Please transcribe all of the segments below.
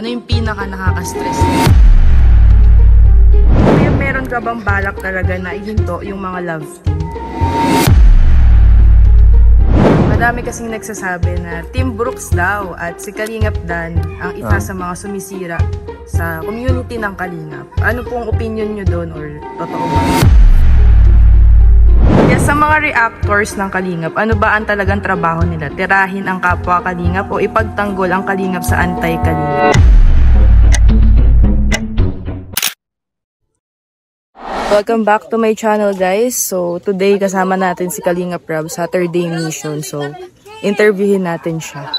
ano yung pinaka nakaka-stress? Kaya meron ka bang balak talaga na ihinto yung mga love team? Madami kasing nagsasabi na Team Brooks daw at si Kalingap Dan ang isa sa mga sumisira sa community ng Kalingap. Ano pong opinion nyo doon or totoo ba? Yes, sa mga reactors ng Kalingap, ano ba ang talagang trabaho nila? Tirahin ang kapwa Kalingap o ipagtanggol ang Kalingap sa anti-Kalingap? Welcome back to my channel, guys. So today kasama natin si Kalingap Rob sa Saturday Mission. So interviewin natin siya.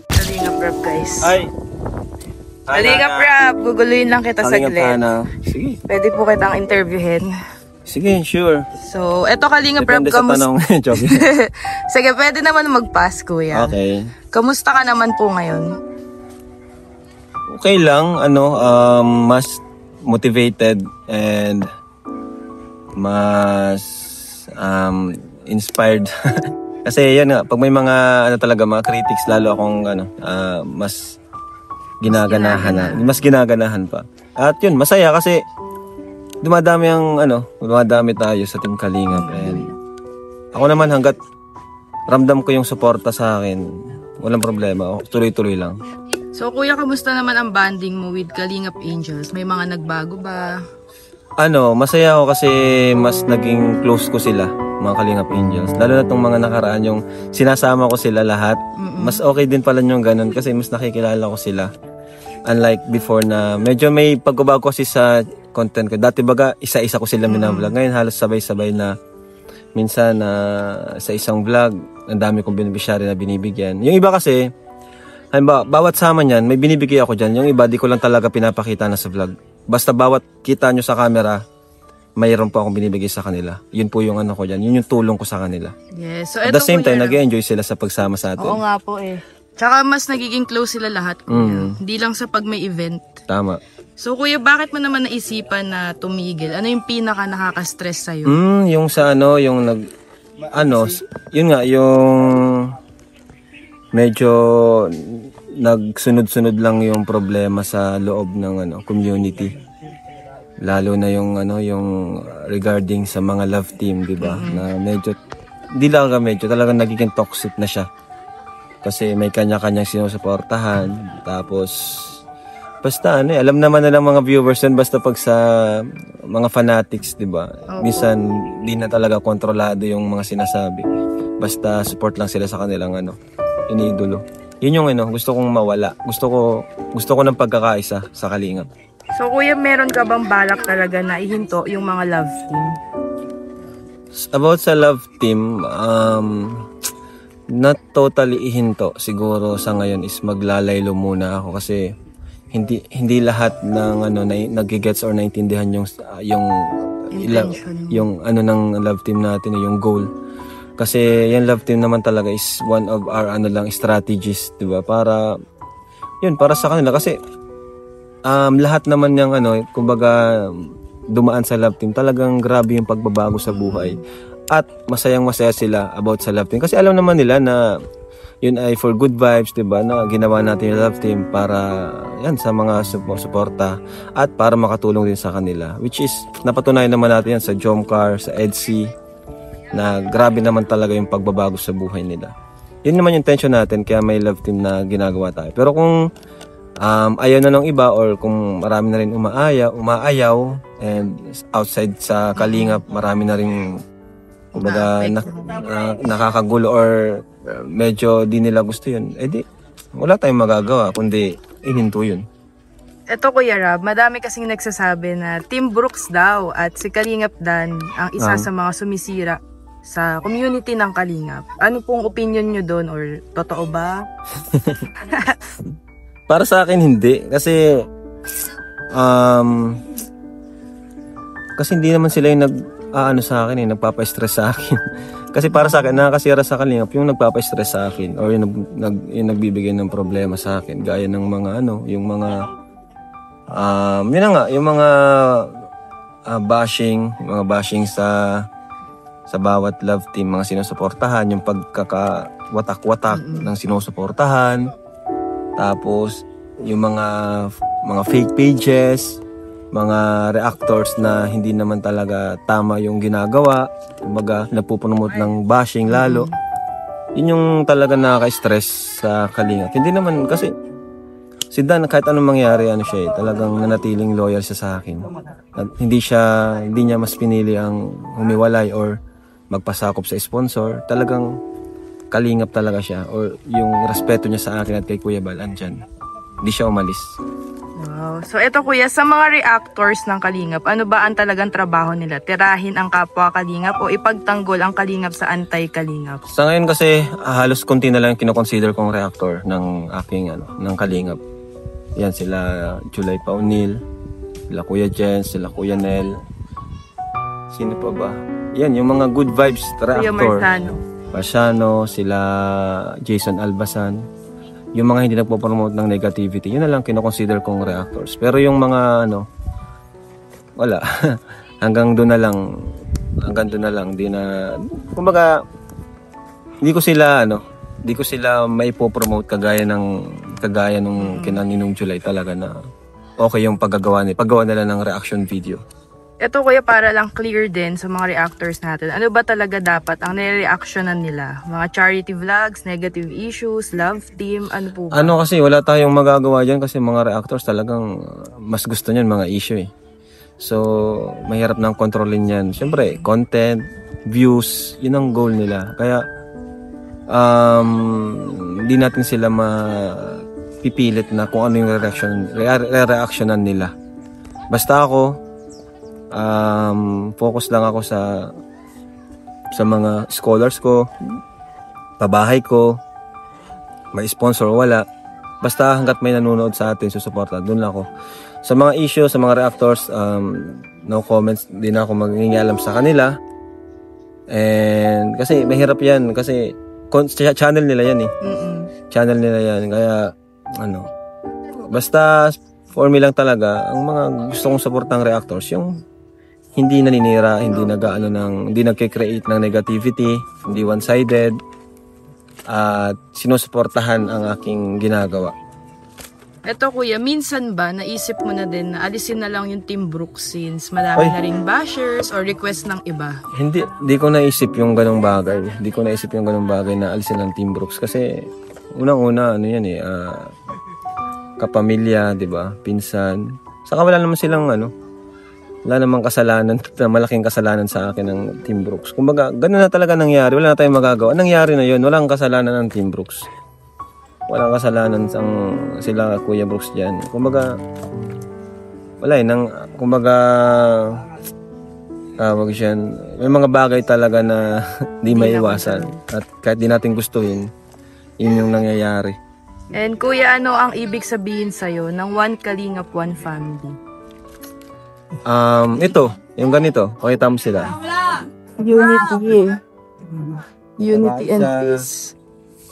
Kalingap Rob, guys. Ay. Kalingap Rob, guguluhin lang kita saglit. Sige. Pwede po kitang interviewin. Sige, sure. So eto Kalingap Rob, depende sa tanong. Sige, pwede naman mag-pass, kuya. Okay. Kamusta ka naman po ngayon? Okay lang, mas motivated and mas inspired. Kasi yan nga, pag may mga mga critics, lalo akong mas ginaganahan pa. At yun, masaya kasi dumadami tayo sa Team Kalingap, and ako naman hanggat ramdam ko yung suporta sa akin, walang problema, tuloy-tuloy lang. So kuya, kamusta naman ang bonding mo with Kalingap Angels? May mga nagbago ba? Masaya ako kasi mas naging close ko sila, mga Kalingap Angels. Lalo na itong mga nakaraan, yung sinasama ko sila lahat. Mas okay din pala yung ganun kasi mas nakikilala ko sila. Unlike before na medyo may pagbabago kasi sa content ko. Dati baga isa-isa ko sila minablog. Ngayon halos sabay-sabay na minsan sa isang vlog, ang dami kong beneficiary na binibigyan. Yung iba kasi, bawat sama niyan, may binibigay ako dyan. Yung iba, di ko lang talaga pinapakita na sa vlog. Basta bawat kita nyo sa camera, mayroon po akong binibigay sa kanila. Yun po yung ko dyan. Yun yung tulong ko sa kanila. Yes. So, at the same time, nag-enjoy sila sa pagsama sa atin. Oo nga po eh. Tsaka mas nagiging close sila lahat, kuya. Hindi lang sa pag may event. Tama. So kuya, bakit mo naman naisipan na tumigil? Ano yung pinaka nakaka-stress sa'yo? Yung sa yung yun nga, yung medyo nagsunod-sunod lang yung problema sa loob ng community. Lalo na yung regarding sa mga love team, 'di ba? Na medyo medyo talagang nagiging toxic na siya. Kasi may kanya-kanyang sinusuportahan, tapos basta alam naman na ng mga viewers yun, basta pag sa mga fanatics, 'di ba? Minsan di na talaga kontrolado yung mga sinasabi. Basta support lang sila sa kanilang iniidolo. Yun yung gusto kong mawala. Gusto ko ng pagkakaisa sa Kalingap. So kuya, meron ka bang balak talaga na ihinto yung mga love team? About sa love team, not totally ihinto. Siguro sa ngayon is maglalaylo muna ako kasi hindi lahat ng nagigets or naintindihan yung ng love team natin, yung goal. Kasi yung love team naman talaga is one of our strategies, 'di ba? Para sa kanila kasi lahat naman yung kumbaga dumaan sa love team, talagang grabe yung pagbabago sa buhay. At masayang-masaya sila about sa love team kasi alam naman nila na yun ay for good vibes, 'di ba? Na ginawa natin yung love team para sa mga suporta at para makatulong din sa kanila. Which is napatunayan naman natin yan sa Jomcar, sa EDC, na grabe naman talaga yung pagbabago sa buhay nila. Yun naman yung intention natin, kaya may love team na ginagawa tayo. Pero kung ayaw na ng iba or kung marami na rin umaayaw and outside sa Kalingap, marami na rin kumbaga nakakagulo or medyo di nila gusto yun, wala tayong magagawa kundi ihinto yun. Ito Kuya Rob, madami kasing nagsasabi na Team Brooks daw at si Kalingap Dan ang isa sa mga sumisira sa community ng Kalingap. Ano pong opinion nyo doon or totoo ba? Para sa akin hindi kasi hindi naman sila yung sa akin nagpapa-stress sa akin. Kasi para sa akin nakakasira sa Kalingap yung nagpapa-stress sa akin or yung nagbibigay ng problema sa akin, gaya ng mga yung mga yun na nga, yung mga bashing sa bawat love team, mga sinusuportahan, yung pagkakawatak-watak ng sinusuportahan. Tapos yung mga fake pages, mga reactors na hindi naman talaga tama yung ginagawa, kumbaga napupromote ng bashing lalo. Yun yung talaga nakaka-stress sa Kalingap. Hindi naman kasi si Dan, kahit anong mangyari, talagang nanatiling loyal siya sa akin. At hindi niya mas pinili ang humiwalay or magpasakop sa sponsor. Talagang Kalingap talaga siya, or yung respeto niya sa akin at kay Kuya Bal, andyan. Hindi siya umalis. Wow. So ito kuya, sa mga reactors ng Kalingap, ano ba ang talagang trabaho nila? Tirahin ang kapwa Kalingap o ipagtanggol ang Kalingap sa anti-Kalingap? Sa ngayon kasi, halos konti na lang yung kinoconsider kong reactor ng aking ng Kalingap. Yan, sila July Paunil, sila Kuya Jens, sila Kuya Nel. Sino pa ba? Yan, yung mga good vibes reactor. Kuya Marciano, sila Jason Albasan. Yung mga hindi nagpo-promote ng negativity, yun na lang kinoconsider kong reactors. Pero yung mga wala. Hanggang doon na lang. Kumbaga, hindi ko sila maipo-promote kagaya nung kinaninong July talaga na okay yung paggawa nila ng reaction video. Ito kuya, para lang clear din sa mga reactors natin, ano ba talaga dapat ang nire-reactionan nila? Mga charity vlogs, negative issues, love team, ano po ba? Kasi wala tayong magagawa dyan kasi mga reactors talagang mas gusto niyan mga issue eh. So, mahirap nang kontrolin yan. Siyempre, content, views, yun ang goal nila. Kaya, hindi natin sila mapipilit na kung ano yung re-reactionan nila. Basta ako, focus lang ako sa mga scholars ko, pabahay ko, may sponsor o wala. Basta hanggat may nanonood sa atin, susuporta, doon lang ako. Sa mga issue, sa mga reactors, no comments, di na ako mag-ingalam sa kanila. And kasi mahirap yan, kasi channel nila yan eh. Channel nila yan, kaya basta for me lang talaga, ang mga gusto kong supportang reactors, yung hindi naninira, hindi nagke-create ng negativity, hindi one-sided, at sinusuportahan ang aking ginagawa. Eto kuya, minsan ba naisip mo na din na alisin na lang yung Team Brooks since marami na ring bashers or request ng iba? Hindi ko naisip yung ganong bagay. Na alisin ng Team Brooks kasi unang-una kapamilya, 'di ba? Pinsan. Saka wala naman silang wala namang kasalanan, malaking kasalanan sa akin ng Team Brooks. Kumbaga, gano'n na talaga nangyari. Wala na tayong magagawa. Nangyari na yun. Walang kasalanan ng Team Brooks. Walang kasalanan sila Kuya Brooks dyan. Kumbaga, wala may mga bagay talaga na di maiwasan. At kahit di natin gustuhin, yun yung nangyayari. And kuya, ano ang ibig sabihin sa'yo ng One Kalingap, One Family? Ito, yung ganito, pakita mo sila. Unity and peace.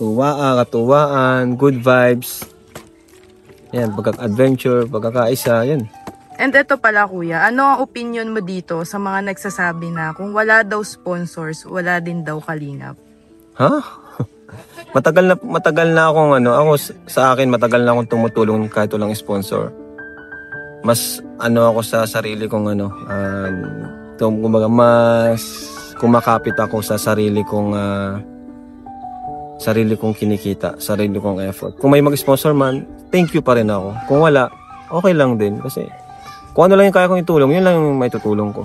Katuwaan, good vibes. Yan, pagkaka-adventure, pagkakaisa, yan. And ito pala kuya, ano ang opinion mo dito sa mga nagsasabi na kung wala daw sponsors, wala din daw Kalingap? Ha? Matagal na akong sa akin matagal na akong tumutulong kahit walang sponsor. Mas ako sa sarili kong kumbaga mas kumakapit ako sa sarili kong kinikita, sarili kong effort. Kung may mag-sponsor man, thank you pa rin ako. Kung wala, okay lang din kasi kung ano lang yung kaya kong itulong, yun lang yung may tutulong ko.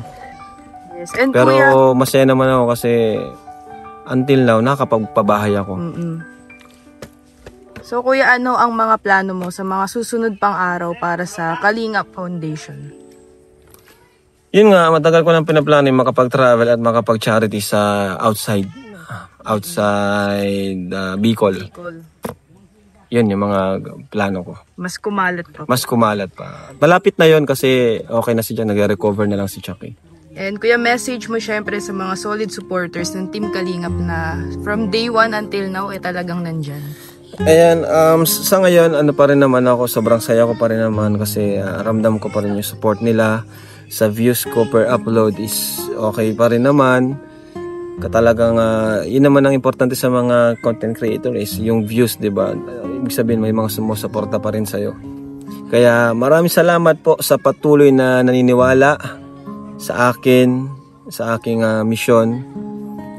Yes. And pero kuya, masaya naman ako kasi until now nakapagpabahay ako. So kuya, ano ang mga plano mo sa mga susunod pang araw para sa Kalingap Foundation? Yun nga, matagal ko nang pinaplano yung makapag-travel at makapag-charity sa outside Bicol. Yun yung mga plano ko. Mas kumalat pa. Malapit na yun kasi okay na si Jan, nag-recover na lang si Chucky. And kuya, message mo syempre sa mga solid supporters ng Team Kalingap na from day 1 until now talagang nandyan. Ayan, sa ngayon, pa rin naman ako, sobrang saya ko pa rin naman kasi ramdam ko pa rin yung support nila. Sa views ko per upload is okay pa rin naman. Talagang, yun naman ang importante sa mga content creator is yung views, diba? Ibig sabihin, may mga sumusuporta pa rin sa'yo. Kaya maraming salamat po sa patuloy na naniniwala sa akin, sa aking misyon.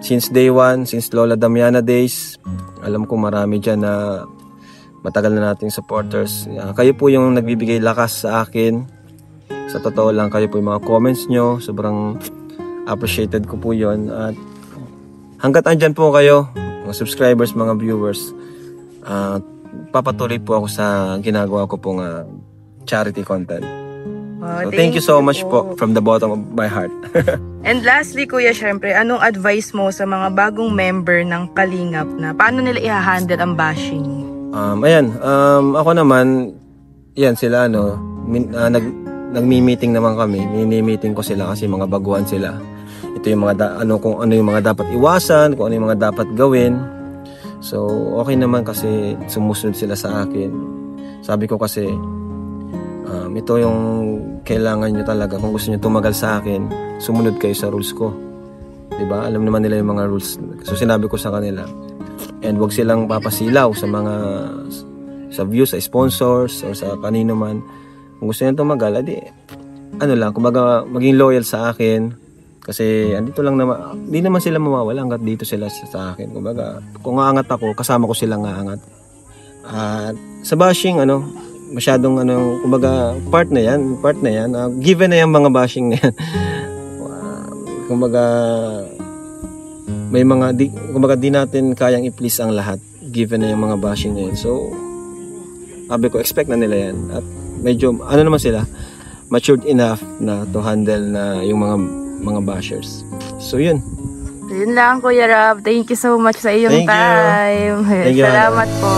Since day one, since Lola Damiana days, alam ko marami dyan na matagal na nating supporters. Kayo po yung nagbibigay lakas sa akin. Sa totoo lang, kayo po yung mga comments nyo. Sobrang appreciated ko po yon. At hanggat andyan po kayo, mga subscribers, mga viewers, papatuloy po ako sa ginagawa ko pong charity content. So, thank you so much po from the bottom of my heart. And lastly, Kuya, syempre, anong advice mo sa mga bagong member ng Kalingap na paano nila i-handle ang bashing? Ako naman, yan sila, nagmi-meeting naman kami. Mini-meeting ko sila kasi mga baguhan sila. Ito yung mga kung ano yung mga dapat iwasan, kung ano yung mga dapat gawin. So, okay naman kasi sumusunod sila sa akin. Sabi ko kasi, ito yung kailangan nyo talaga. Kung gusto nyo tumagal sa akin, sumunod kayo sa rules ko. Diba? Alam naman nila yung mga rules. So, sinabi ko sa kanila. And wag silang papasilaw sa views, sa sponsors, or sa kanino man. Kung gusto nyo tumagal, kumbaga, maging loyal sa akin. Kasi, andito lang naman, di naman sila mawawala hanggat dito sila sa akin. Kumbaga, kung aangat ako, kasama ko silang aangat. At sa bashing, masyadong kumbaga part na yan, given na yung mga bashing na yan. Kumbaga may mga di natin kayang i-please ang lahat, given na yung mga bashing na yan. So sabi ko, expect na nila yan, at medyo naman sila, matured enough na to handle na yung mga bashers. So yun Lang, Kuya Rab. Thank you so much sa iyong time. Thank you. Salamat po.